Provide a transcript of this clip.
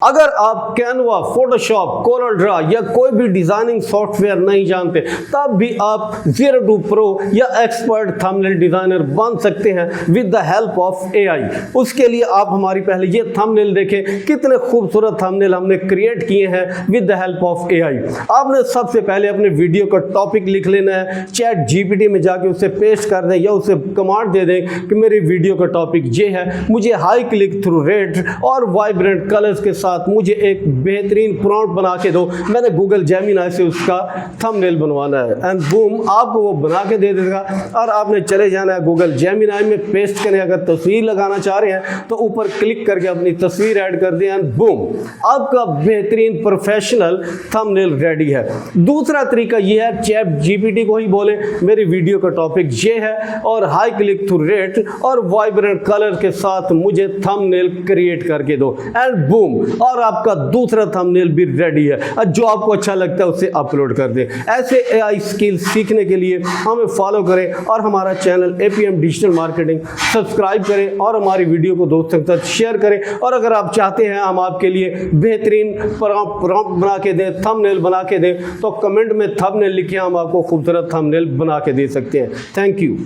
अगर आप Canva, Photoshop, Corel Draw या कोई भी डिजाइनिंग सॉफ्टवेयर नहीं जानते तब भी आप Zero to Pro या एक्सपर्ट थंबनेल डिजाइनर बन सकते हैं with the help of AI। उसके लिए आप हमारी पहले ये थंबनेल देखें, कितने खूबसूरत थंबनेल हमने क्रिएट किए हैं with the help of AI। आपने सबसे पहले अपने वीडियो का टॉपिक लिख लेना है, चैट GPT में जाके उसे पेस्ट कर दें या उसे कमांड दे दें कि मेरी वीडियो का टॉपिक ये है, मुझे हाई क्लिक थ्रू रेट और वाइब्रेंट कलर्स के साथ मुझे एक बेहतरीन प्रॉम्प्ट बना के दो। मैंने गूगल जेमिनी से उसका थंबनेल बनवाना है एंड बूम आपको वो बना के दे देगा। और आपने चले जाना है गूगल जेमिनी में, पेस्ट करें। अगर तस्वीर लगाना चाह रहे हैं तो ऊपर क्लिक करके अपनी तस्वीर ऐड कर दें एंड बूम आपका बेहतरीन प्रोफेशनल थंबनेल रेडी है। दूसरा तरीका ये है, चैट GPT को ही बोले मेरी वीडियो का टॉपिक ये है और हाई क्लिक थ्रू रेट और वाइब्रेंट कलर के साथ मुझे थंबनेल क्रिएट करके दो एंड बूम और आपका दूसरा थंबनेल भी रेडी है। जो आपको अच्छा लगता है उसे अपलोड कर दे। ऐसे AI स्किल सीखने के लिए हमें फॉलो करें और हमारा channel APM digital marketing subscribe करें और हमारी वीडियो को दोस्तों के साथ शेयर करें। और अगर आप चाहते हैं हम आपके लिए बेहतरीन प्रॉम्प्ट बना के दें, थंबनेल बना के दें, तो कमेंट में थंबनेल लिखिए, हम आपको खूबसूरत थंबनेल बना के दे सकते हैं। Thank you.